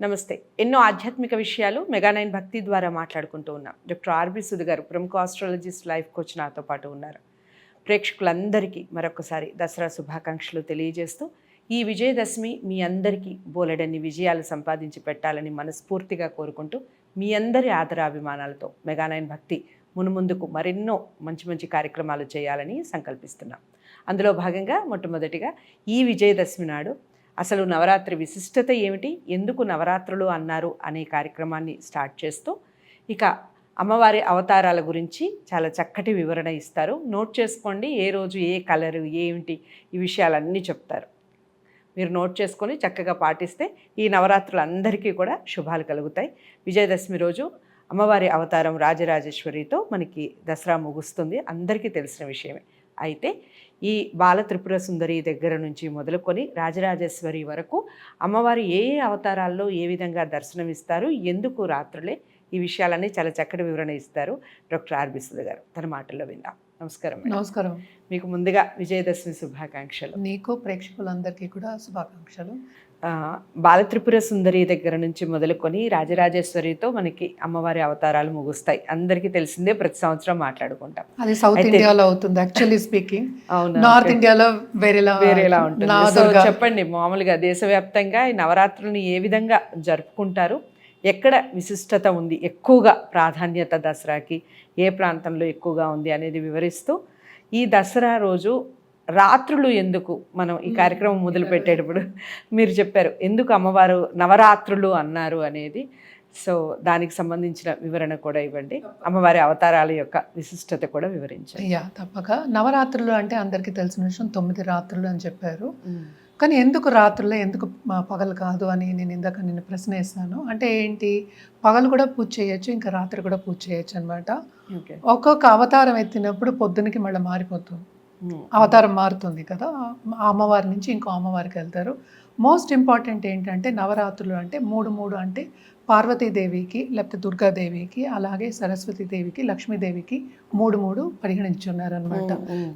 నమస్తే. ఎన్నో ఆధ్యాత్మిక విషయాలు మెగా9 భక్తి ద్వారా మాట్లాడుకుంటూ ఉన్నాం. డాక్టర్ ఆర్బి సుధ గారు ప్రముఖ ఆస్ట్రాలజిస్ట్ లైఫ్ కోచ్ నాతో పాటు ఉన్నారు. ప్రేక్షకులందరికీ మరొకసారి దసరా శుభాకాంక్షలు తెలియజేస్తూ ఈ విజయదశమి మీ అందరికీ బోలెడన్ని విజయాలు సంపాదించి పెట్టాలని మనస్ఫూర్తిగా కోరుకుంటూ మీ అందరి ఆదరాభిమానాలతో మెగా9 భక్తి మునుముందుకు మరెన్నో మంచి మంచి కార్యక్రమాలు చేయాలని సంకల్పిస్తున్నాం. అందులో భాగంగా మొట్టమొదటిగా ఈ విజయదశమి నాడు అసలు నవరాత్రి విశిష్టత ఏమిటి, ఎందుకు నవరాత్రులు అన్నారు అనే కార్యక్రమాన్ని స్టార్ట్ చేస్తూ ఇక అమ్మవారి అవతారాల గురించి చాలా చక్కటి వివరణ ఇస్తారు. నోట్ చేసుకోండి, ఏ రోజు ఏ కలరు ఏమిటి ఈ విషయాలన్నీ చెప్తారు. మీరు నోట్ చేసుకొని చక్కగా పాటిస్తే ఈ నవరాత్రులు అందరికీ కూడా శుభాలు కలుగుతాయి. విజయదశమి రోజు అమ్మవారి అవతారం రాజరాజేశ్వరితో మనకి దసరా ముగుస్తుంది, అందరికీ తెలిసిన విషయమే. అయితే ఈ బాల త్రిపుర సుందరి దగ్గర నుంచి మొదలుకొని రాజరాజేశ్వరి వరకు అమ్మవారు ఏ ఏ అవతారాల్లో ఏ విధంగా దర్శనమిస్తారు, ఎందుకు రాత్రులే, ఈ విషయాలన్నీ చాలా చక్కటి వివరణ ఇస్తారు డాక్టర్ ఆర్బి సుధ గారు. తన మాటల్లో విందాం. నమస్కారం. నమస్కారం. మీకు ముందుగా విజయదశమి శుభాకాంక్షలు. నీకు ప్రేక్షకులందరికీ కూడా శుభాకాంక్షలు. బాలత్రిపుర సుందరి దగ్గర నుంచి మొదలుకొని రాజరాజేశ్వరితో మనకి అమ్మవారి అవతారాలు ముగుస్తాయి. అందరికీ తెలిసిందే, ప్రతి సంవత్సరం మాట్లాడుకుంటాం. అది సౌత్ ఇండియాలో అవుతుంది యాక్చువల్లీ స్పీకింగ్. అవును, నార్త్ ఇండియాలో వేరేలా ఉంటుంది. సో చెప్పండి, మామూలుగా దేశవ్యాప్తంగా ఈ నవరాత్రులను ఏ విధంగా జరుపుకుంటారు, ఎక్కడ విశిష్టత ఉంది, ఎక్కువగా ప్రాధాన్యత దసరాకి ఏ ప్రాంతంలో ఎక్కువగా ఉంది అనేది వివరిస్తూ ఈ దసరా రోజు రాత్రులు ఎందుకు మనం ఈ కార్యక్రమం మొదలు పెట్టేటప్పుడు మీరు చెప్పారు ఎందుకు అమ్మవారు నవరాత్రులు అన్నారు అనేది. సో దానికి సంబంధించిన వివరణ కూడా ఇవ్వండి, అమ్మవారి అవతారాల యొక్క విశిష్టత కూడా వివరించండి. తప్పక. నవరాత్రులు అంటే అందరికీ తెలిసిన విషయం, 9 రాత్రులు అని చెప్పారు. కానీ ఎందుకు రాత్రులే, ఎందుకు పగలు కాదు అని నేను ఇందాక నిన్ను ప్రశ్న వేస్తాను. అంటే ఏంటి, పగలు కూడా పూజ చేయొచ్చు, ఇంకా రాత్రి కూడా పూజ చేయొచ్చు అనమాట. ఒక్కొక్క అవతారం ఎత్తినప్పుడు పొద్దునకి మళ్ళీ మారిపోతుంది, అవతారం మారుతుంది కదా. ఆ అమ్మవారి నుంచి ఇంకో అమ్మవారికి వెళ్తారు. మోస్ట్ ఇంపార్టెంట్ ఏంటంటే నవరాత్రులు అంటే 3 అంటే పార్వతీదేవికి, లేకపోతే దుర్గాదేవికి, అలాగే సరస్వతీదేవికి, లక్ష్మీదేవికి 3 పరిగణించున్నారు అనమాట.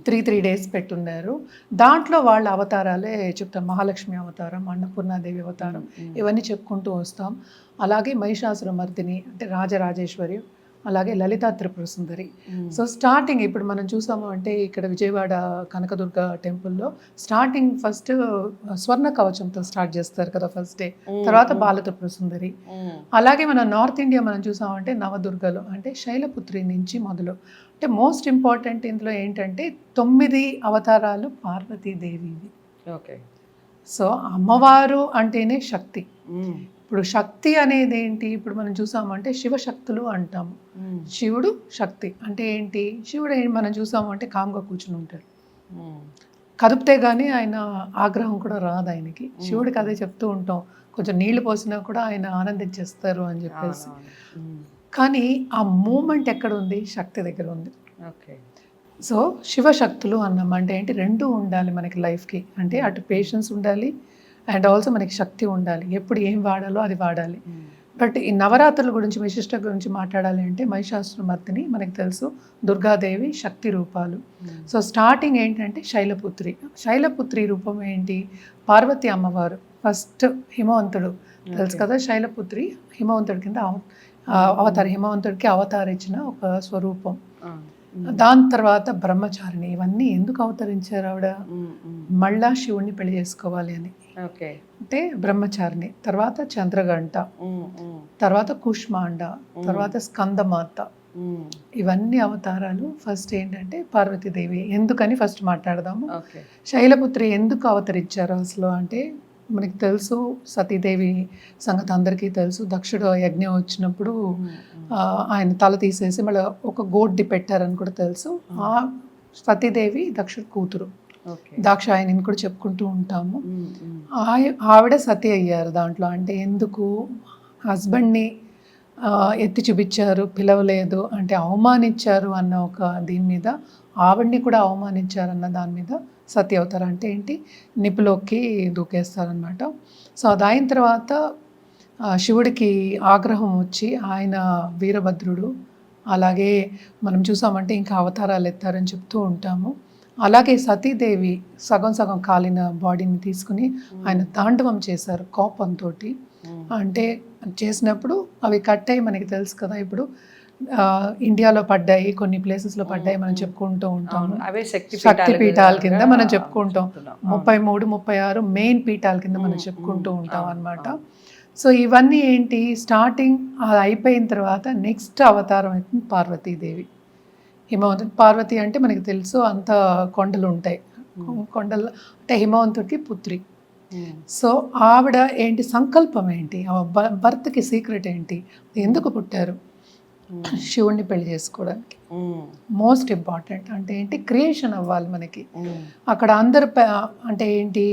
3 డేస్ పెట్టున్నారు. దాంట్లో వాళ్ళ అవతారాలే చెప్తాం. మహాలక్ష్మి అవతారం, అన్నపూర్ణాదేవి అవతారం, ఇవన్నీ చెప్పుకుంటూ వస్తాం. అలాగే మహిషాసుర మర్దిని అంటే రాజరాజేశ్వరి, అలాగే లలితా త్రిపుర సుందరి. సో స్టార్టింగ్ ఇప్పుడు మనం చూసాము అంటే ఇక్కడ విజయవాడ కనకదుర్గ టెంపుల్లో స్టార్టింగ్ ఫస్ట్ స్వర్ణ కవచంతో స్టార్ట్ చేస్తారు కదా ఫస్ట్ డే, తర్వాత బాల త్రిపుర సుందరి. అలాగే మనం నార్త్ ఇండియా మనం చూసామంటే నవదుర్గలు అంటే శైలపుత్రి నుంచి మొదలు. అంటే మోస్ట్ ఇంపార్టెంట్ ఇందులో ఏంటంటే 9 అవతారాలు పార్వతీదేవివి. ఓకే. సో అమ్మవారు అంటేనే శక్తి. ఇప్పుడు శక్తి అనేది ఏంటి, ఇప్పుడు మనం చూసామంటే శివశక్తులు అంటాము. శివుడు శక్తి అంటే ఏంటి, శివుడు మనం చూసాము అంటే కామ్గా కూర్చుని ఉంటాడు, కదిపితే కానీ ఆయన ఆగ్రహం కూడా రాదు ఆయనకి. శివుడికి అదే చెప్తూ ఉంటాం, కొంచెం నీళ్లు పోసినా కూడా ఆయన ఆనందించేస్తారు అని చెప్పేసి. కానీ ఆ మూమెంట్ ఎక్కడ ఉంది, శక్తి దగ్గర ఉంది. ఓకే. సో శివశక్తులు అన్నాం అంటే ఏంటి, 2 ఉండాలి మనకి లైఫ్కి. అంటే అటు పేషెన్స్ ఉండాలి అండ్ ఆల్సో మనకి శక్తి ఉండాలి. ఎప్పుడు ఏం వాడాలో అది వాడాలి. బట్ ఈ నవరాత్రుల గురించి, విశిష్ట గురించి మాట్లాడాలి అంటే మహిషాసుర మర్దిని మనకి తెలుసు, దుర్గాదేవి శక్తి రూపాలు. సో స్టార్టింగ్ ఏంటంటే శైలపుత్రి. శైలపుత్రి రూపం ఏంటి, పార్వతి అమ్మవారు. ఫస్ట్ హిమవంతుడు తెలుసు కదా, శైలపుత్రి హిమవంతుడి కింద అవతార, హిమవంతుడికి అవతారించిన ఒక స్వరూపం. దాని తర్వాత బ్రహ్మచారిణి. ఇవన్నీ ఎందుకు అవతరించారు ఆవిడ, మళ్ళా శివుణ్ణి పెళ్లి చేసుకోవాలి అని. అంటే బ్రహ్మచారిణి. తర్వాత చంద్రగంట, తర్వాత కుష్మాండ, తర్వాత స్కందమాత. ఇవన్నీ అవతారాలు. ఫస్ట్ ఏంటంటే పార్వతీదేవి. ఎందుకని ఫస్ట్ మాట్లాడదాము. శైలపుత్రి ఎందుకు అవతరించారు అసలు అంటే మనకి తెలుసు, సతీదేవి సంగతి అందరికీ తెలుసు. దక్షుడు యజ్ఞం వచ్చినప్పుడు ఆయన తల తీసేసి మళ్ళీ ఒక గోడ్డి పెట్టారని కూడా తెలుసు. ఆ సతీదేవి దక్షుడు కూతురు, దాక్షాయణిని కూడా చెప్పుకుంటూ ఉంటాము. ఆవిడ సతీ అయ్యారు దాంట్లో. అంటే ఎందుకు, హస్బెండ్ని ఎత్తి చూపించారు, పిలవలేదు అంటే అవమానించారు అన్న ఒక దీని మీద, ఆవిడ్ని కూడా అవమానించారన్న దాని మీద సతీ అవుతారు. అంటే ఏంటి, నిప్పులోకి దూకేస్తారనమాట. సో అది అయిన తర్వాత శివుడికి ఆగ్రహం వచ్చి ఆయన వీరభద్రుడు, అలాగే మనం చూసామంటే ఇంకా అవతారాలు ఎత్తారని చెప్తూ ఉంటాము. అలాగే సతీదేవి సగం కాలిన బాడీని తీసుకుని ఆయన తాండవం చేశారు కోపంతో. అంటే చేసినప్పుడు అవి కట్ అయ్యి మనకి తెలుసు కదా ఇప్పుడు ఇండియాలో పడ్డాయి, కొన్ని ప్లేసెస్లో పడ్డాయి మనం చెప్పుకుంటూ ఉంటాము. అవే శక్తి పీఠాల కింద మనం చెప్పుకుంటాం. 33, 36 మెయిన్ పీఠాల కింద మనం చెప్పుకుంటూ ఉంటాం అన్నమాట. సో ఇవన్నీ ఏంటి, స్టార్టింగ్ అది అయిపోయిన తర్వాత నెక్స్ట్ అవతారం అయితే పార్వతీదేవి. హిమవంతుడు, పార్వతి అంటే మనకి తెలుసు అంత కొండలు ఉంటాయి, కొండలు అంటే హిమవంతుడికి పుత్రి. సో ఆవిడ ఏంటి, సంకల్పం ఏంటి, భర్తకి సీక్రెట్ ఏంటి, ఎందుకు పుట్టారు, శివుణ్ణి పెళ్లి చేసుకోవడానికి. మోస్ట్ ఇంపార్టెంట్ అంటే ఏంటి, క్రియేషన్ అవ్వాలి మనకి అక్కడ. అందరు అంటే ఏంటి,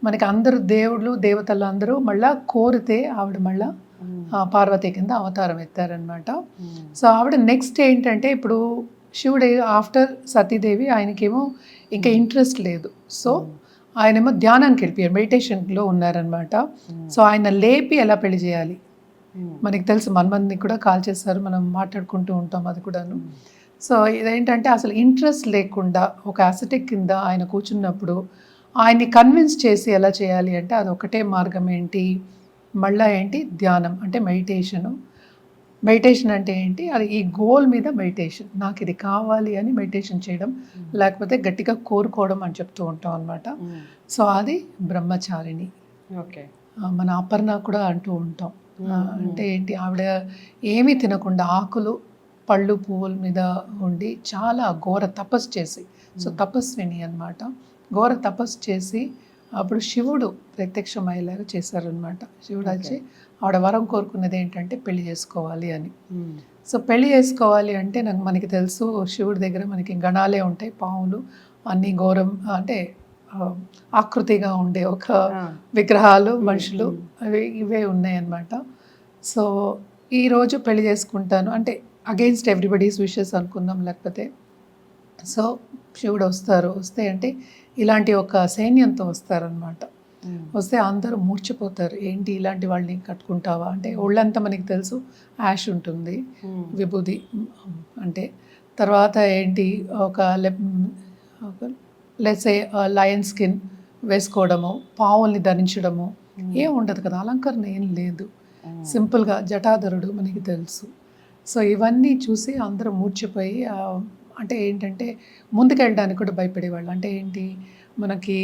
మనకి అందరు దేవుళ్ళు దేవతలు అందరూ మళ్ళా కోరితే ఆవిడ మళ్ళా పార్వతి కింద అవతారం ఎత్తారనమాట. సో ఆవిడ నెక్స్ట్ ఏంటంటే, ఇప్పుడు శివుడు ఆఫ్టర్ సతీదేవి ఆయనకేమో ఇంకా ఇంట్రెస్ట్ లేదు. సో ఆయనేమో ధ్యానానికి వెళ్ళిపోయారు, మెడిటేషన్లో ఉన్నారనమాట. సో ఆయన లేపి ఎలా పెళ్లి చేయాలి, మనకి తెలుసు మన్మందిని కూడా కాల్ చేస్తారు, మనం మాట్లాడుకుంటూ ఉంటాం అది కూడాను. సో ఇదేంటంటే అసలు ఇంట్రెస్ట్ లేకుండా ఒక అసెటిక్ కింద ఆయన కూర్చున్నప్పుడు ఆయన్ని కన్విన్స్ చేసి ఎలా చేయాలి అంటే అది ఒకటే మార్గం ఏంటి, మళ్ళీ ఏంటి, ధ్యానం అంటే మెడిటేషను. మెడిటేషన్ అంటే ఏంటి, అది ఈ గోల్ మీద మెడిటేషన్, నాకు ఇది కావాలి అని మెడిటేషన్ చేయడం, లేకపోతే గట్టిగా కోరుకోవడం అని చెప్తూ ఉంటాం అనమాట. సో అది బ్రహ్మచారిణి. ఓకే, మన అపర్ణ కూడా అంటూ ఉంటాం. అంటే ఏంటి, ఆవిడ ఏమీ తినకుండా ఆకులు పళ్ళు పువ్వుల మీద ఉండి చాలా ఘోర తపస్సు చేసి, సో తపస్విని అన్నమాట, ఘోర తపస్సు చేసి అప్పుడు శివుడు ప్రత్యక్షమయ్యేలాగా చేశారనమాట. శివుడు వచ్చి ఆవిడ వరం కోరుకున్నది ఏంటంటే పెళ్లి చేసుకోవాలి అని. సో పెళ్లి చేసుకోవాలి అంటే మనకి తెలుసు శివుడి దగ్గర మనకి గణాలే ఉంటాయి, పాములు అన్ని ఘోరం అంటే ఆకృతిగా ఉండే ఒక విగ్రహాలు, మనుషులు ఇవే ఉన్నాయన్నమాట. సో ఈరోజు పెళ్లి చేసుకుంటాను అంటే అగెయిన్స్ట్ ఎవ్రీబడీస్ విషెస్ అనుకుందాం, లేకపోతే సో శివుడు వస్తే అంటే ఇలాంటి ఒక సైన్యంతో వస్తారనమాట. వస్తే అందరూ మూర్చిపోతారు, ఏంటి ఇలాంటి వాళ్ళని కట్టుకుంటావా అంటే, ఒళ్ళంతా మనకి తెలుసు యాష్ ఉంటుంది, విభూది అంటే, తర్వాత ఏంటి ఒక లెట్సే లయన్ స్కిన్ వేసుకోవడము, పావుల్ని ధరించడము, ఏం ఉండదు కదా, అలంకరణ ఏం లేదు, సింపుల్గా జటాధరుడు మనకి తెలుసు. సో ఇవన్నీ చూసి అందరూ మూర్చిపోయి అంటే ఏంటంటే ముందుకెళ్ళడానికి కూడా భయపడేవాళ్ళు. అంటే ఏంటి, మనకి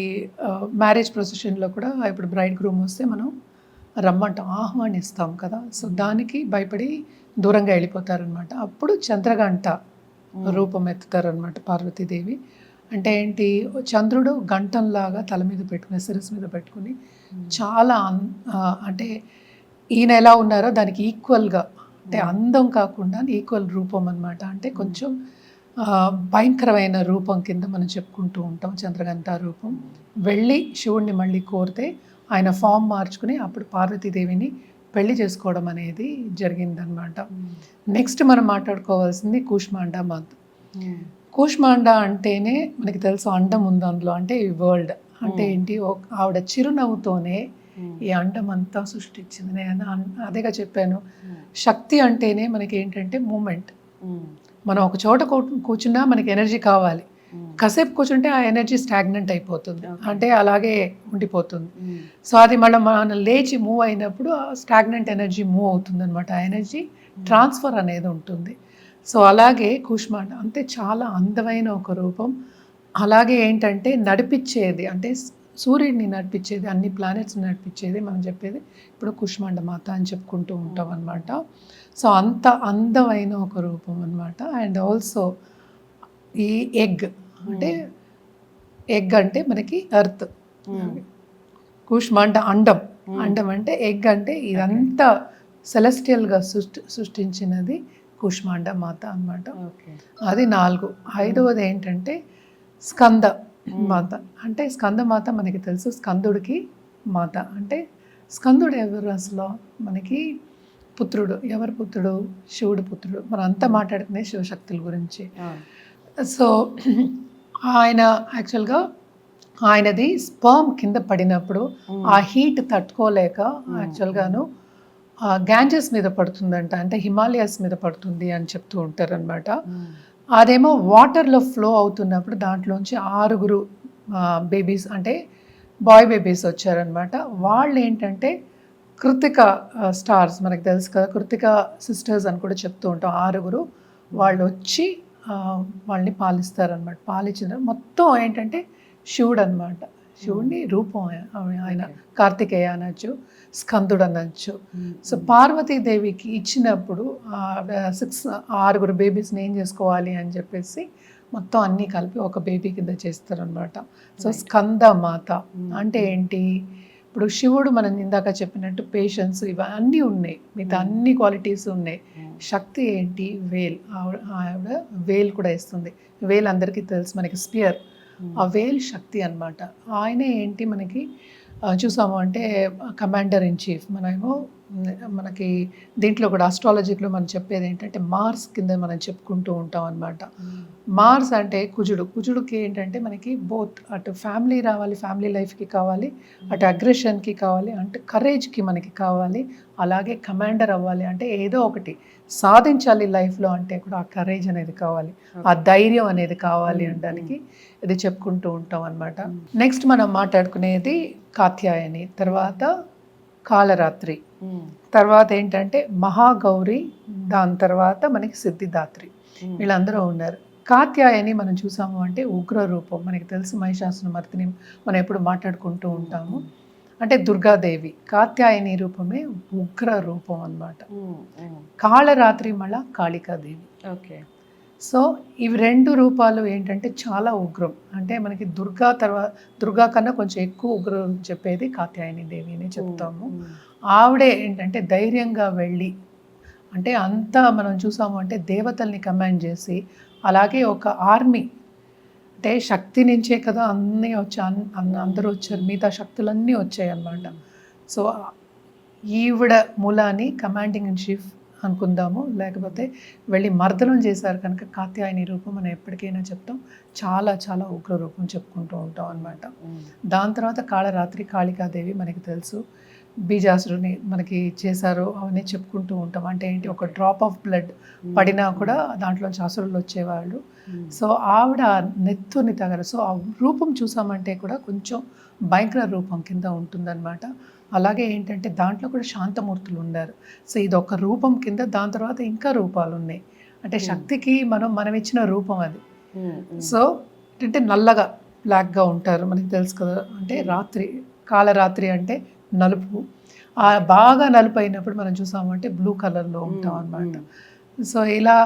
మ్యారేజ్ ప్రొసెషన్లో కూడా ఇప్పుడు బ్రైడ్ గ్రూమ్ వస్తే మనం రమ్మంటాం, ఆహ్వానిస్తాం కదా, సో దానికి భయపడి దూరంగా వెళ్ళిపోతారనమాట. అప్పుడు చంద్రగంట రూపం ఎత్తుతారనమాట పార్వతీదేవి. అంటే ఏంటి, చంద్రుడు గంటంలాగా తల మీద పెట్టుకుని, శిరస్సు మీద పెట్టుకుని చాలా అంటే ఈయన ఎలా ఉన్నారో దానికి ఈక్వల్గా, అంటే అందం కాకుండా ఈక్వల్ రూపం అనమాట. అంటే కొంచెం భయంకరమైన రూపం కింద మనం చెప్పుకుంటూ ఉంటాం చంద్రగంట రూపం. వెళ్ళి శివుణ్ణి మళ్ళీ కోరితే ఆయన ఫామ్ మార్చుకుని అప్పుడు పార్వతీదేవిని పెళ్లి చేసుకోవడం అనేది జరిగిందనమాట. నెక్స్ట్ మనం మాట్లాడుకోవాల్సింది కూష్మాండ మాత. కూష్మాండ అంటేనే మనకి తెలుసు అండం ఉంది అందులో, అంటే ఈ వరల్డ్ అంటే ఏంటి, ఆవిడ చిరునవ్వుతోనే ఈ అండం అంతా సృష్టించింది. నేను అదేగా చెప్పాను, శక్తి అంటేనే మనకి ఏంటంటే మూమెంట్. మనం ఒక చోట కూర్చున్నా మనకి ఎనర్జీ కావాలి, కాసేపు కూర్చుంటే ఆ ఎనర్జీ స్టాగ్నెంట్ అయిపోతుంది, అంటే అలాగే ఉండిపోతుంది. సో అది మనం లేచి మూవ్ అయినప్పుడు ఆ స్టాగ్నెంట్ ఎనర్జీ మూవ్ అవుతుంది అనమాట, ఆ ఎనర్జీ ట్రాన్స్ఫర్ అనేది ఉంటుంది. సో అలాగే కూష్మాండ అంటే చాలా అందమైన ఒక రూపం. అలాగే ఏంటంటే నడిపించేది, అంటే సూర్యుడిని నడిపించేది, అన్ని ప్లానెట్స్ని నడిపించేది మనం చెప్పేది ఇప్పుడు కూష్మాండ మాత అని చెప్పుకుంటూ ఉంటాం అనమాట. సో అంత అందమైన ఒక రూపం అనమాట. అండ్ ఆల్సో ఈ ఎగ్ అంటే మనకి ఎర్త్, కూష్మాండ అండం, అండం అంటే ఎగ్, అంటే ఇదంతా సెలెస్టియల్గా సృష్టించినది కూష్మాండ మాత అన్నమాట. అది 4. 5వది ఏంటంటే స్కంద మాత. అంటే స్కంద మాత మనకి తెలుసు స్కందుడికి మాత. అంటే స్కందుడు ఎవరు అసలు, మనకి పుత్రుడు. ఎవరు పుత్రుడు? శివుడు పుత్రుడు. మనం అంతా మాట్లాడుకునే శివశక్తుల గురించి. సో ఆయన యాక్చువల్గా ఆయనది స్పర్మ్ కింద పడినప్పుడు ఆ హీట్ తట్టుకోలేక యాక్చువల్గాను గ్యాంజెస్ మీద పడుతుందంట, అంటే హిమాలయాస్ మీద పడుతుంది అని చెప్తూ ఉంటారు అనమాట. అదేమో వాటర్లో ఫ్లో అవుతున్నప్పుడు దాంట్లోంచి 6 బేబీస్ అంటే బాయ్ బేబీస్ వచ్చారనమాట. వాళ్ళు ఏంటంటే కృతిక స్టార్స్ మనకు తెలుసు కదా, కృతిక సిస్టర్స్ అని కూడా చెప్తూ ఉంటాం. 6 వాళ్ళు వచ్చి వాళ్ళని పాలిస్తారనమాట. పాలించిన మొత్తం ఏంటంటే శివుడు అనమాట. శివుడిని రూపం ఆయన. కార్తికేయ అనొచ్చు, స్కందుడు అనొచ్చు. సో పార్వతీదేవికి ఇచ్చినప్పుడు 6 బేబీస్ని ఏం చేసుకోవాలి అని చెప్పేసి మొత్తం అన్నీ కలిపి ఒక బేబీ కింద చేస్తారనమాట. సో స్కంద మాత అంటే ఏంటి, ఇప్పుడు శివుడు మనం ఇందాక చెప్పినట్టు పేషెన్స్ ఇవన్నీ ఉన్నాయి, మిగతా అన్ని క్వాలిటీస్ ఉన్నాయి. శక్తి ఏంటి, వేల్. ఆవిడ వేల్ కూడా ఇస్తుంది. వేల్ అందరికీ తెలుసు మనకి, స్పియర్. ఆ వేల్ శక్తి అన్నమాట. ఆయనే ఏంటి మనకి చూసాము అంటే కమాండర్ ఇన్ చీఫ్. మనకి దీంట్లో కూడా ఆస్ట్రాలజీలో మనం చెప్పేది ఏంటంటే మార్స్ కింద మనం చెప్పుకుంటూ ఉంటాం అనమాట. మార్స్ అంటే కుజుడుకి ఏంటంటే మనకి బోత్ అటు ఫ్యామిలీ రావాలి, ఫ్యామిలీ లైఫ్కి కావాలి, అటు అగ్రెషన్కి కావాలి, అంటే కరేజ్కి మనకి కావాలి, అలాగే కమాండర్ అవ్వాలి అంటే ఏదో ఒకటి సాధించాలి లైఫ్లో అంటే కూడా ఆ కరేజ్ అనేది కావాలి, ఆ ధైర్యం అనేది కావాలి అనడానికి ఇది చెప్పుకుంటూ ఉంటాం అనమాట. నెక్స్ట్ మనం మాట్లాడుకునేది కాత్యాయని, తర్వాత కాలరాత్రి, తర్వాత ఏంటంటే మహాగౌరి, దాని తర్వాత మనకి సిద్ధిదాత్రి. వీళ్ళందరూ ఉన్నారు. కాత్యాయని మనం చూసాము అంటే ఉగ్ర రూపం. మనకి తెలుసు మహిషాసురమర్దిని మనం ఎప్పుడు మాట్లాడుకుంటూ ఉంటాము. అంటే దుర్గాదేవి. కాత్యాయని రూపమే ఉగ్ర రూపం అన్నమాట. కాళరాత్రి మళ్ళా కాళికాదేవి. ఓకే. సో ఇవి 2 రూపాలు ఏంటంటే చాలా ఉగ్రం. అంటే మనకి దుర్గా కన్నా కొంచెం ఎక్కువ ఉగ్రం చెప్పేది కాత్యాయని దేవి అని చెప్తాము. ఆవిడే ఏంటంటే ధైర్యంగా వెళ్ళి, అంటే అంతా మనం చూసాము అంటే దేవతల్ని కమాండ్ చేసి, అలాగే ఒక ఆర్మీ, అంటే శక్తి నుంచే కదా అన్నీ అందరూ వచ్చారు, మిగతా శక్తులన్నీ వచ్చాయి అన్నమాట. సో ఈవిడ మూలాన్ని కమాండింగ్ ఇన్ చీఫ్ అనుకుందాము, లేకపోతే వెళ్ళి మర్దనం చేశారు కనుక కాత్యాయని రూపం మనం ఎప్పటికైనా చెప్తాం. చాలా చాలా ఉగ్ర రూపం చెప్పుకుంటూ ఉంటాం అనమాట. దాని తర్వాత కాళరాత్రి కాళికాదేవి మనకి తెలుసు, బీజాసురుని మనకి చేశారు అవన్నీ చెప్పుకుంటూ ఉంటాం. అంటే ఏంటి, ఒక డ్రాప్ ఆఫ్ బ్లడ్ పడినా కూడా దాంట్లోంచి అసురులు వచ్చేవాళ్ళు. సో ఆవిడ నెత్తుని తగరు. సో ఆ రూపం చూసామంటే కూడా కొంచెం భయంకర రూపం కింద ఉంటుందన్నమాట. అలాగే ఏంటంటే దాంట్లో కూడా శాంతమూర్తులు ఉన్నారు. సో ఇది ఒక రూపం కింద, దాని తర్వాత ఇంకా రూపాలు ఉన్నాయి. అంటే శక్తికి మనం ఇచ్చిన రూపం అది. సో అంటే నల్లగా బ్లాక్గా ఉంటారు మనకి తెలుసు కదా. అంటే రాత్రి, కాలరాత్రి అంటే నలుపు. బాగా నలుపు అయినప్పుడు మనం చూసామంటే బ్లూ కలర్లో ఉంటాం అన్నమాట. సో ఇలా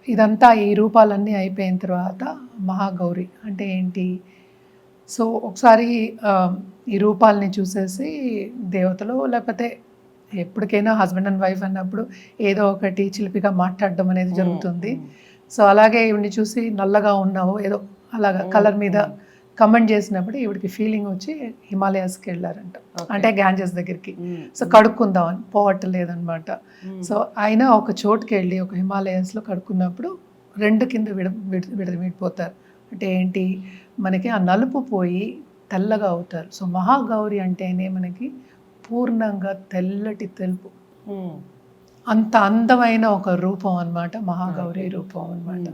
ఇదంతా ఈ రూపాలన్నీ అయిపోయిన తర్వాత మహాగౌరి అంటే ఏంటి, సో ఒకసారి ఈ రూపాలని చూసేసి దేవతలు, లేకపోతే ఎప్పటికైనా హస్బెండ్ అండ్ వైఫ్ అన్నప్పుడు ఏదో ఒకటి చిలిపిగా మాట్లాడడం అనేది జరుగుతుంది. సో అలాగే ఈవిడిని చూసి నల్లగా ఉన్నావు ఏదో అలాగా కలర్ మీద కమెంట్ చేసినప్పుడు ఈవిడికి ఫీలింగ్ వచ్చి హిమాలయాస్కి వెళ్ళారంట. అంటే గ్యాంజెస్ దగ్గరికి. సో కడుక్కుందామని పోవట్లేదన్నమాట. సో అయినా ఒక చోటుకి వెళ్ళి ఒక హిమాలయాస్లో కడుక్కున్నప్పుడు 2 కింద విడిపోతారు. అంటే ఏంటి, మనకి ఆ నలుపు పోయి తెల్లగా అవుతారు. సో మహాగౌరి అంటేనే మనకి పూర్ణంగా తెల్లటి తెలుపు, అంత అందమైన ఒక రూపం అన్నమాట మహాగౌరి రూపం అన్నమాట.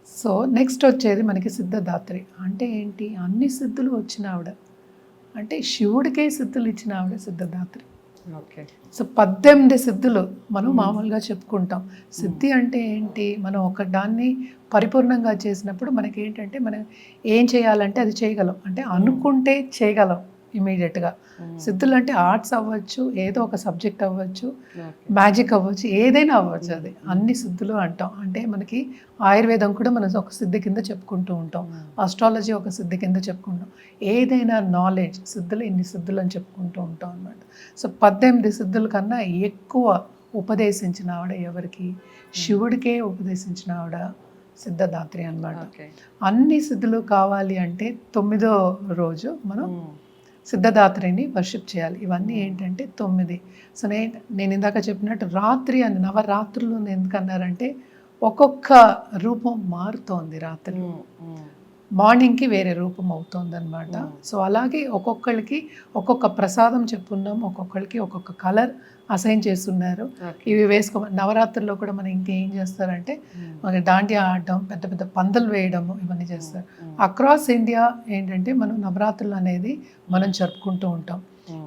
సో నెక్స్ట్ వచ్చేది మనకి సిద్ధదాత్రి. అంటే ఏంటి, అన్ని సిద్ధులు వచ్చిన ఆవిడ, అంటే శివుడికే సిద్ధులు ఇచ్చిన ఆవిడ సిద్ధదాత్రి. ఓకే. సో 18 సిద్ధులు మనం మామూలుగా చెప్పుకుంటాం. సిద్ధి అంటే ఏంటి, మనం ఒక దాన్ని పరిపూర్ణంగా చేసినప్పుడు మనకి ఏంటంటే మనం ఏం చేయాలంటే అది చేయగలం, అంటే అనుకుంటే చేయగలం ఇమీడియట్గా. సిద్ధులు అంటే ఆర్ట్స్ అవ్వచ్చు, ఏదో ఒక సబ్జెక్ట్ అవ్వచ్చు, మ్యాజిక్ అవ్వచ్చు, ఏదైనా అవ్వచ్చు, అది అన్ని సిద్ధులు అంటాం. అంటే మనకి ఆయుర్వేదం కూడా మనం ఒక సిద్ధి కింద చెప్పుకుంటూ ఉంటాం, ఆస్ట్రాలజీ ఒక సిద్ధి కింద చెప్పుకుంటాం. ఏదైనా నాలెడ్జ్ సిద్ధులు, ఇన్ని సిద్ధులు అని చెప్పుకుంటూ ఉంటాం అన్నమాట. సో 18 సిద్ధుల కన్నా ఎక్కువ ఉపదేశించిన ఆవిడ ఎవరికి, శివుడికే ఉపదేశించిన ఆవిడ సిద్ధదాత్రి అన్నమాట. అన్ని సిద్ధులు కావాలి అంటే 9వ రోజు మనం సిద్ధదాత్రిని వర్షిప్ చేయాలి. ఇవన్నీ ఏంటంటే 9. సో నేను ఇందాక చెప్పినట్టు రాత్రి అని నవరాత్రులు ఎందుకన్నారంటే ఒక్కొక్క రూపం మారుతోంది. రాత్రి మార్నింగ్కి వేరే రూపం అవుతుంది అనమాట. సో అలాగే ఒక్కొక్కరికి ఒక్కొక్క ప్రసాదం చెప్పున్నాం, ఒక్కొక్కరికి ఒక్కొక్క కలర్ అసైన్ చేస్తున్నారు. ఇవి నవరాత్రుల్లో కూడా మనం ఇంకేం చేస్తారంటే మన దాండియా ఆడడం, పెద్ద పెద్ద పందలు వేయడము, ఇవన్నీ చేస్తారు. అక్రాస్ ఇండియా ఏంటంటే మనం నవరాత్రులు అనేది మనం జరుపుకుంటూ ఉంటాం.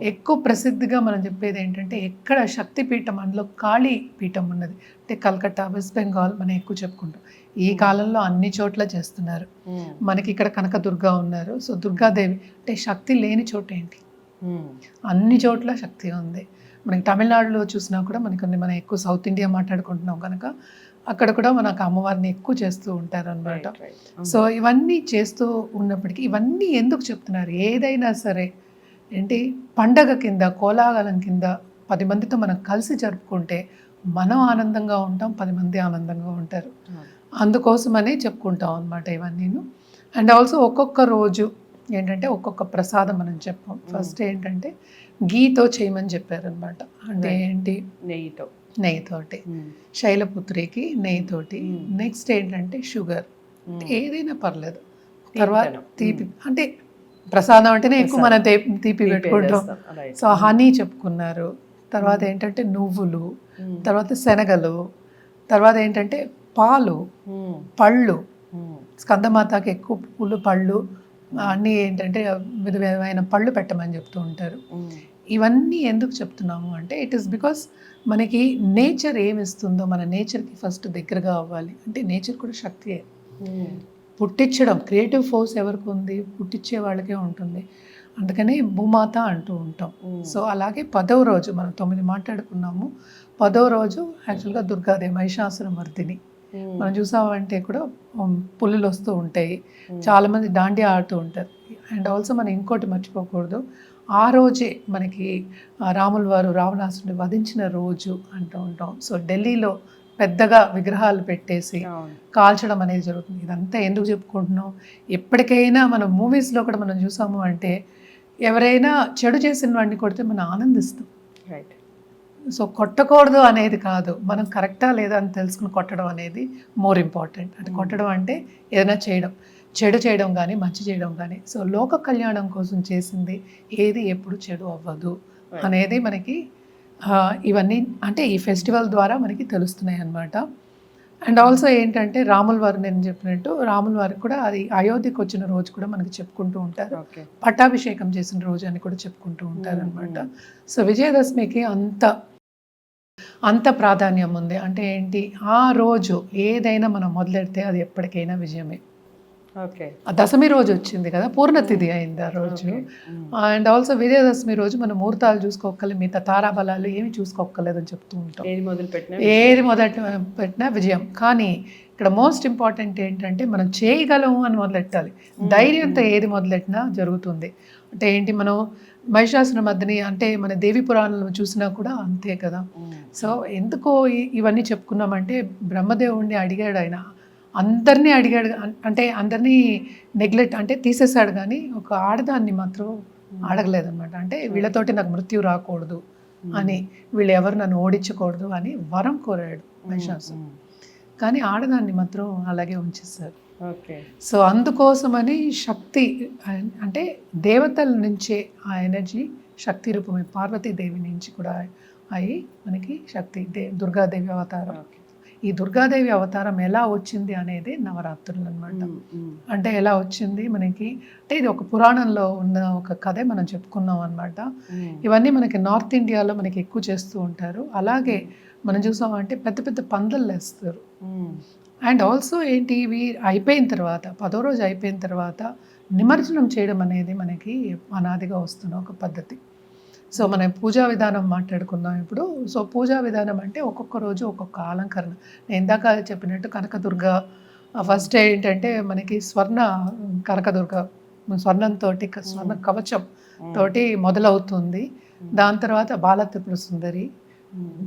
ఎక్కువ ప్రసిద్ధిగా మనం చెప్పేది ఏంటంటే ఎక్కడ శక్తిపీఠం అందులో కాళీ పీఠం ఉన్నది అంటే కలకత్తా, వెస్ట్ బెంగాల్ మనం ఎక్కువ చెప్పుకుంటాం. ఈ కాలంలో అన్ని చోట్ల చేస్తున్నారు. మనకి ఇక్కడ కనకదుర్గ ఉన్నారు. సో దుర్గాదేవి అంటే శక్తి లేని చోట ఏంటి, అన్ని చోట్ల శక్తి ఉంది. మనకి తమిళనాడులో చూసినా కూడా మనం ఎక్కువ సౌత్ ఇండియా మాట్లాడుకుంటున్నాం కనుక అక్కడ కూడా మనకు అమ్మవారిని ఎక్కువ చేస్తూ ఉంటారు అనమాట. సో ఇవన్నీ చేస్తూ ఉన్నప్పటికీ ఇవన్నీ ఎందుకు చెప్తున్నారు, ఏదైనా సరే ఏంటి పండగ కింద కోలాహలం కింద 10 మందితో మనం కలిసి జరుపుకుంటే మనం ఆనందంగా ఉంటాం, 10 మంది ఆనందంగా ఉంటారు. అందుకోసమనే చెప్పుకుంటాం అనమాట ఇవన్నీను. అండ్ ఆల్సో ఒక్కొక్క రోజు ఏంటంటే ఒక్కొక్క ప్రసాదం మనం చెప్పాం. ఫస్ట్ ఏంటంటే గీతో చేయమని చెప్పారనమాట. అంటే ఏంటి, నెయ్యితోటి, శైలపుత్రికి నెయ్యితోటి. నెక్స్ట్ ఏంటంటే షుగర్, ఏదైనా పర్లేదు. తర్వాత తీపి, అంటే ప్రసాదం అంటేనే ఎక్కువ మనం తీపి పెట్టుకుంటాం. సో హనీ చెప్పుకున్నారు. తర్వాత ఏంటంటే నువ్వులు, తర్వాత శనగలు, తర్వాత ఏంటంటే పాలు, పళ్ళు, స్కందమాతకి ఎక్కువ పూలు పళ్ళు అన్నీ ఏంటంటే విధమైన పళ్ళు పెట్టమని చెప్తూ ఉంటారు. ఇవన్నీ ఎందుకు చెప్తున్నాము అంటే ఇట్ ఈస్ బికాస్ మనకి నేచర్ ఏమిస్తుందో మన నేచర్కి ఫస్ట్ దగ్గరగా అవ్వాలి. అంటే నేచర్ కూడా శక్తియే. పుట్టించడం క్రియేటివ్ ఫోర్స్ ఎవరికి ఉంది, పుట్టించే వాళ్ళకే ఉంటుంది. అందుకని భూమాత అంటూ ఉంటాం. సో అలాగే 10వ రోజు మనం 9 మాట్లాడుకున్నాము. 10వ రోజు యాక్చువల్గా దుర్గాదేవి మహిషాసురమర్దిని. మనం చూసామంటే కూడా పుల్లులు వస్తూ ఉంటాయి, చాలామంది దాండియా ఆడుతూ ఉంటారు. అండ్ ఆల్సో మనం ఇంకోటి మర్చిపోకూడదు, ఆ రోజే మనకి రాముల వారు రావణాసురుని వధించిన రోజు అంటూ ఉంటాం. సో ఢిల్లీలో పెద్దగా విగ్రహాలు పెట్టేసి కాల్చడం అనేది జరుగుతుంది. ఇదంతా ఎందుకు చెప్పుకుంటున్నాం, ఎప్పటికైనా మనం మూవీస్లో కూడా మనం చూసాము అంటే ఎవరైనా చెడు చేసిన వాడిని కొడితే మనం ఆనందిస్తాం. రైట్. సో కొట్టకూడదు అనేది కాదు, మనం కరెక్టా లేదా అని తెలుసుకుని కొట్టడం అనేది మోర్ ఇంపార్టెంట్. అంటే కొట్టడం అంటే ఏదైనా చేయడం, చెడు చేయడం కానీ మంచి చేయడం కానీ. సో లోక కళ్యాణం కోసం చేసింది ఏది ఎప్పుడు చెడు అవ్వదు అనేది మనకి ఇవన్నీ అంటే ఈ ఫెస్టివల్ ద్వారా మనకి తెలుస్తున్నాయి అన్నమాట. అండ్ ఆల్సో ఏంటంటే రాముల వారు, నేను చెప్పినట్టు రాముల వారికి కూడా అది అయోధ్యకు వచ్చిన రోజు కూడా మనకి చెప్పుకుంటూ ఉంటారు. పట్టాభిషేకం చేసిన రోజు అని కూడా చెప్పుకుంటూ ఉంటారు అనమాట. సో విజయదశమికి అంత ప్రాధాన్యం ఉంది. అంటే ఏంటి, ఆ రోజు ఏదైనా మనం మొదలెడితే అది ఎప్పటికైనా విజయమే. ఆ దశమి రోజు వచ్చింది కదా, పూర్ణతిథి అయింది ఆ రోజు. అండ్ ఆల్సో విజయదశమి రోజు మనం ముహూర్తాలు చూసుకోగలి, మిగతా తారాబలాలు ఏమి చూసుకోగలేదని చెప్తూ ఉంటాం. ఏది మొదలుపెట్టినా విజయం. కానీ ఇక్కడ మోస్ట్ ఇంపార్టెంట్ ఏంటంటే మనం చేయగలము అని మొదలెట్టాలి. ధైర్యంతో ఏది మొదలెట్టినా జరుగుతుంది. అంటే ఏంటి, మనం మహిషాసురమర్దిని అంటే మన దేవి పురాణంలో చూసినా కూడా అంతే కదా. సో ఎందుకో ఇవన్నీ చెప్పుకున్నామంటే బ్రహ్మదేవుడిని అడిగాడు ఆయన, అందరినీ అడిగాడు, అంటే అందరినీ నెగ్లెక్ట్ అంటే తీసేశాడు, కానీ ఒక ఆడదాన్ని మాత్రం అడగలేదన్నమాట. అంటే వీళ్ళతోటి నాకు మృత్యు రాకూడదు అని, వీళ్ళు ఎవరు నన్ను ఓడించకూడదు అని వరం కోరాడు మహిషాసురుడు. కానీ ఆడదాన్ని మాత్రం అలాగే ఉంచేశారు. సో అందుకోసమని శక్తి అంటే దేవతల నుంచే ఆ ఎనర్జీ శక్తి రూపమే పార్వతీదేవి నుంచి కూడా అయి మనకి శక్తి దుర్గాదేవి అవతారం. ఈ దుర్గాదేవి అవతారం ఎలా వచ్చింది అనేది నవరాత్రులు అనమాట. అంటే ఎలా వచ్చింది మనకి అంటే ఇది ఒక పురాణంలో ఉన్న ఒక కథే మనం చెప్పుకున్నాం అనమాట. ఇవన్నీ మనకి నార్త్ ఇండియాలో మనకి ఎక్కువ చేస్తూ ఉంటారు. అలాగే మనం చూసామంటే పెద్ద పెద్ద పందలు వేస్తారు. అండ్ ఆల్సో ఏంటి, ఇవి అయిపోయిన తర్వాత 10వ రోజు అయిపోయిన తర్వాత నిమజ్జనం చేయడం అనేది మనకి అనాదిగా వస్తున్న ఒక పద్ధతి. సో మనం పూజా విధానం మాట్లాడుకుందాం ఇప్పుడు. సో పూజా విధానం అంటే ఒక్కొక్క రోజు ఒక్కొక్క అలంకరణ. నేను ఇందాక చెప్పినట్టు కనకదుర్గ ఫస్ట్ ఏంటంటే మనకి కనకదుర్గ స్వర్ణంతో స్వర్ణ కవచం తోటి మొదలవుతుంది. దాని తర్వాత బాల త్రిపుర సుందరి,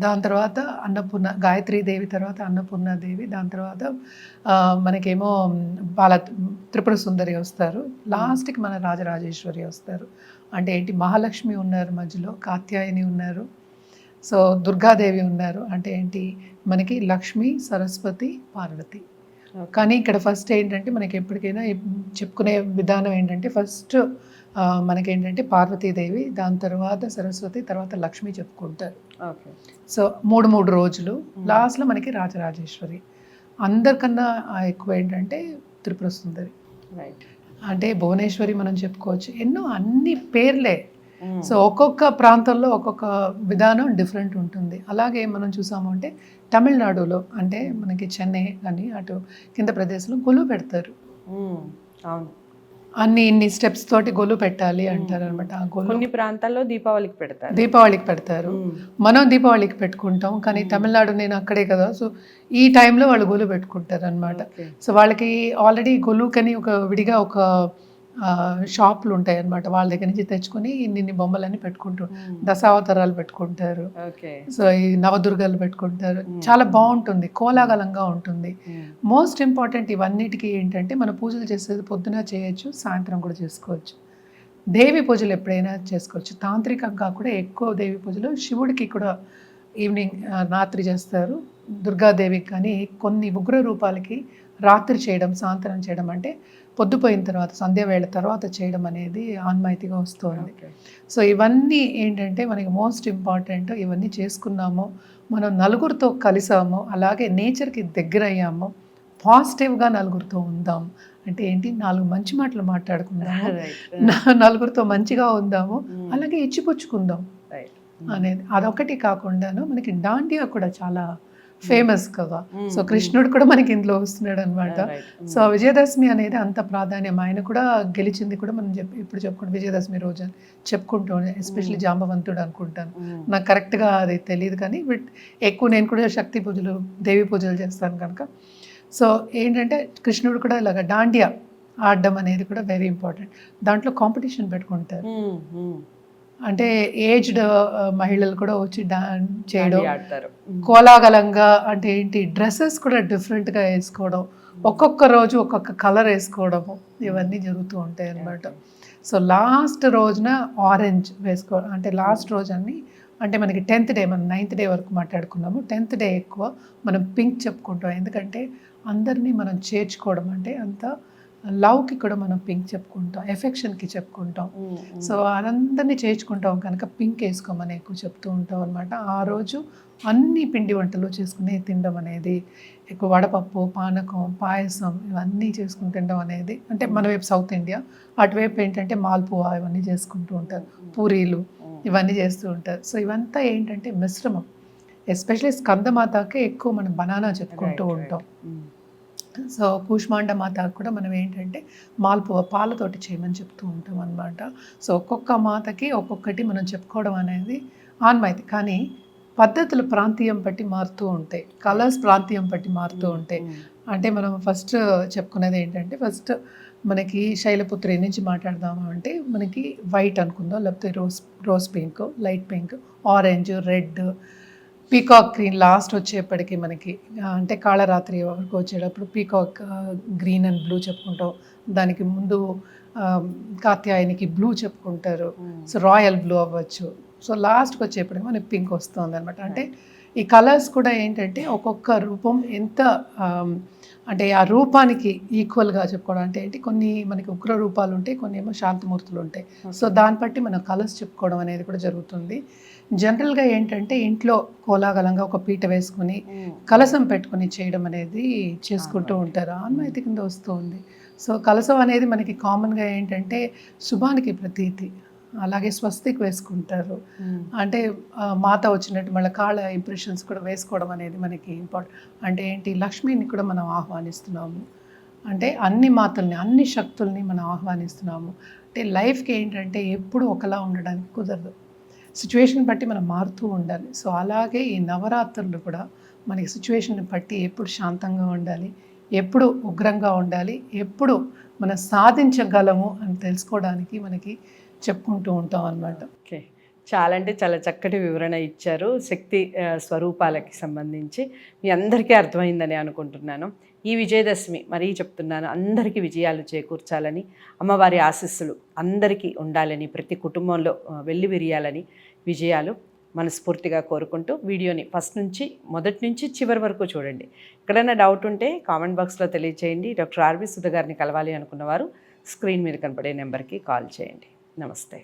దాని తర్వాత అన్నపూర్ణ గాయత్రీదేవి, తర్వాత అన్నపూర్ణాదేవి, దాని తర్వాత మనకేమో త్రిపుర సుందరి వస్తారు, లాస్ట్కి మన రాజరాజేశ్వరి వస్తారు. అంటే ఏంటి, మహాలక్ష్మి ఉన్నారు మధ్యలో, కాత్యాయని ఉన్నారు, సో దుర్గాదేవి ఉన్నారు. అంటే ఏంటి మనకి లక్ష్మి, సరస్వతి, పార్వతి. కానీ ఇక్కడ ఫస్ట్ ఏంటంటే మనకి ఎప్పటికైనా చెప్పుకునే విధానం ఏంటంటే ఫస్ట్ మనకేంటంటే పార్వతీదేవి, దాని తర్వాత సరస్వతి, తర్వాత లక్ష్మి చెప్పుకుంటారు. సో 3 రోజులు. లాస్ట్లో మనకి రాజరాజేశ్వరి. అందరికన్నా ఎక్కువ ఏంటంటే త్రిపుర సుందరి. అంటే భువనేశ్వరి మనం చెప్పుకోవచ్చు. ఎన్నో అన్ని పేర్లే సో ఒక్కొక్క ప్రాంతంలో ఒక్కొక్క విధానం డిఫరెంట్ ఉంటుంది. అలాగే మనం చూసాము అంటే తమిళనాడులో అంటే మనకి చెన్నై కానీ అటు కింద ప్రదేశంలో గొలువ పెడతారు. అవును, ఇన్ని స్టెప్స్ తోటి గొలువ పెట్టాలి అంటారు అనమాట. ఆ గొలువ కొన్ని ప్రాంతాల్లో దీపావళికి పెడతారు. మనం దీపావళికి పెట్టుకుంటాం, కానీ తమిళనాడు నేను అక్కడే కదా, సో ఈ టైంలో వాళ్ళు గొలువ పెట్టుకుంటారు అనమాట. సో వాళ్ళకి ఆల్రెడీ గొలువుకని ఒక విడిగా ఒక షాపులు ఉంటాయి అనమాట. వాళ్ళ దగ్గర నుంచి తెచ్చుకొని ఇన్ని బొమ్మలన్నీ పెట్టుకుంటారు. దశావతారాలు పెట్టుకుంటారు, సో ఈ నవదుర్గాలు పెట్టుకుంటారు. చాలా బాగుంటుంది, కోలాహలంగా ఉంటుంది. మోస్ట్ ఇంపార్టెంట్ ఇవన్నిటికీ ఏంటంటే మన పూజలు చేసేది పొద్దున చేయొచ్చు, సాయంత్రం కూడా చేసుకోవచ్చు. దేవి పూజలు ఎప్పుడైనా చేసుకోవచ్చు. తాంత్రికంగా కూడా ఎక్కువ దేవి పూజలు శివుడికి కూడా ఈవినింగ్ రాత్రి చేస్తారు. దుర్గాదేవికి కానీ కొన్ని ఉగ్ర రూపాలకి రాత్రి చేయడం, సాయంత్రం చేయడం, అంటే పొద్దుపోయిన తర్వాత సంధ్యావేళ తర్వాత చేయడం అనేది ఆన్మాయితీగా వస్తుంది. సో ఇవన్నీ ఏంటంటే మనకి మోస్ట్ ఇంపార్టెంట్. ఇవన్నీ చేసుకున్నాము, మనం నలుగురితో కలిసాము, అలాగే నేచర్కి దగ్గర అయ్యాము, పాజిటివ్గా నలుగురితో ఉందాం. అంటే ఏంటి, 4 మంచి మాటలు మాట్లాడుకుందాము, నలుగురితో మంచిగా ఉందాము, అలాగే ఇచ్చిపుచ్చుకుందాం అనేది. అదొకటి కాకుండాను మనకి దాండియా కూడా చాలా ఫేమస్ కదా. సో కృష్ణుడు కూడా మనకి ఇందులో వస్తున్నాడు అనమాట. సో విజయదశమి అనేది అంత ప్రాధాన్యం. ఆయన కూడా గెలిచింది కూడా మనం ఇప్పుడు చెప్పుకుంటాం విజయదశమి రోజు అని చెప్పుకుంటాం. ఎస్పెషల్లీ జాంబవంతుడు అనుకుంటాను, నాకు కరెక్ట్గా అది తెలియదు, కానీ ఎక్కువ నేను కూడా శక్తి పూజలు, దేవి పూజలు చేస్తాను కనుక. సో ఏంటంటే కృష్ణుడు కూడా ఇలాగ దాండియా ఆడడం అనేది కూడా వెరీ ఇంపార్టెంట్. దాంట్లో కాంపిటీషన్ పెట్టుకుంటారు, అంటే ఏజ్డ్ మహిళలు కూడా వచ్చి డాన్స్ చేయడం, కోలాహలంగా. అంటే ఏంటి, డ్రెస్సెస్ కూడా డిఫరెంట్గా వేసుకోవడం, ఒక్కొక్క రోజు ఒక్కొక్క కలర్ వేసుకోవడము, ఇవన్నీ జరుగుతూ ఉంటాయి అన్నమాట. సో లాస్ట్ రోజున ఆరెంజ్ వేసుకోవడం, అంటే లాస్ట్ రోజు అన్ని అంటే మనకి 10th డే, మనం 9th డే వరకు మాట్లాడుకున్నాము. 10th డే ఎక్కువ మనం పింక్ చెప్పుకుంటాం, ఎందుకంటే అందరినీ మనం చేర్చుకోవడం, అంటే అంత లవ్కి కూడా మనం పింక్ చెప్పుకుంటాం, ఎఫెక్షన్కి చెప్పుకుంటాం. సో అందరినీ చేర్చుకుంటాం కనుక పింక్ వేసుకోమని ఎక్కువ చెప్తూ ఉంటాం అనమాట. ఆ రోజు అన్ని పిండి వంటలు చేసుకుని తినడం అనేది ఎక్కువ, వడపప్పు, పానకం, పాయసం ఇవన్నీ చేసుకుని తినడం అనేది, అంటే మన వైపు సౌత్ ఇండియా, అటువైపు ఏంటంటే మాల్పువా ఇవన్నీ చేసుకుంటూ ఉంటారు, పూరీలు ఇవన్నీ చేస్తూ ఉంటారు. సో ఇవంతా ఏంటంటే మిశ్రమం. ఎస్పెషల్లీ స్కందమాతకే ఎక్కువ మనం బనానా చెప్పుకుంటూ ఉంటాం. సో కూష్మాండ మాతకు కూడా మనం ఏంటంటే మాల్పువ పాలతోటి చేయమని చెప్తూ ఉంటాం అనమాట. సో ఒక్కొక్క మాతకి ఒక్కొక్కటి మనం చెప్పుకోవడం అనేది ఆన్మాయితీ, కానీ పద్ధతులు ప్రాంతీయం బట్టి మారుతూ ఉంటాయి, కలర్స్ ప్రాంతీయం బట్టి మారుతూ ఉంటాయి. అంటే మనం ఫస్ట్ చెప్పుకునేది ఏంటంటే, ఫస్ట్ మనకి శైలపుత్రి నుంచి మాట్లాడదాము అంటే మనకి వైట్ అనుకుందాం, లేకపోతే rose pink, light pink, orange, red, peacock green last వచ్చేప్పటికి మనకి, అంటే కాళరాత్రి వరకు వచ్చేటప్పుడు పీకాక్ గ్రీన్ అండ్ బ్లూ చెప్పుకుంటాం. దానికి ముందు కాత్యాయనికి బ్లూ చెప్పుకుంటారు, సో రాయల్ బ్లూ అవ్వచ్చు. సో లాస్ట్కి వచ్చేప్పటికి మనకి పింక్ వస్తుంది అనమాట. అంటే ఈ కలర్స్ కూడా ఏంటంటే ఒక్కొక్క రూపం ఎంత అంటే ఆ రూపానికి ఈక్వల్గా చెప్పుకోవడం. అంటే ఏంటి, కొన్ని మనకి ఉగ్ర రూపాలు ఉంటాయి, కొన్ని ఏమో శాంతమూర్తులు ఉంటాయి. సో దాన్ని బట్టి మనం కలర్స్ చెప్పుకోవడం అనేది కూడా జరుగుతుంది. జనరల్గా ఏంటంటే ఇంట్లో కోలాహలంగా ఒక పీట వేసుకుని కలసం పెట్టుకుని చేయడం అనేది చేసుకుంటూ ఉంటారు, ఆన్మాయితీ కింద వస్తూ ఉంది. సో కలసం అనేది మనకి కామన్గా ఏంటంటే శుభానికి ప్రతీతి, అలాగే స్వస్తికి వేసుకుంటారు. అంటే మాత వచ్చినట్టు మళ్ళీ కాళ్ళ ఇంప్రెషన్స్ కూడా వేసుకోవడం అనేది మనకి ఇంపార్టెంట్. అంటే ఏంటి, లక్ష్మిని కూడా మనం ఆహ్వానిస్తున్నాము, అంటే అన్ని మాతల్ని, అన్ని శక్తుల్ని మనం ఆహ్వానిస్తున్నాము. అంటే లైఫ్కి ఏంటంటే ఎప్పుడు ఒకలా ఉండడానికి కుదరదు, సిచ్యువేషన్ బట్టి మనం మారుతూ ఉండాలి. సో అలాగే ఈ నవరాత్రులు కూడా మనకి సిచ్యువేషన్ బట్టి ఎప్పుడు శాంతంగా ఉండాలి, ఎప్పుడు ఉగ్రంగా ఉండాలి, ఎప్పుడు మనం సాధించగలము అని తెలుసుకోవడానికి మనకి చెప్పుకుంటూ ఉంటాం అన్నమాట. ఓకే, చాలా అంటే చాలా చక్కటి వివరణ ఇచ్చారు శక్తి స్వరూపాలకి సంబంధించి. మీ అందరికీ అర్థమైందని అనుకుంటున్నాను. ఈ విజయదశమి మరీ చెప్తున్నాను, అందరికీ విజయాలు చేకూర్చాలని, అమ్మవారి ఆశీస్సులు అందరికీ ఉండాలని, ప్రతి కుటుంబంలో వెళ్ళి విరియాలని విజయాలు మనస్ఫూర్తిగా కోరుకుంటూ వీడియోని మొదటి నుంచి చివరి వరకు చూడండి. ఎక్కడైనా డౌట్ ఉంటే కామెంట్ బాక్స్లో తెలియచేయండి. డాక్టర్ ఆర్బి సుధ గారిని కలవాలి అనుకున్నవారు స్క్రీన్ మీద కనపడే నెంబర్కి కాల్ చేయండి. నమస్తే.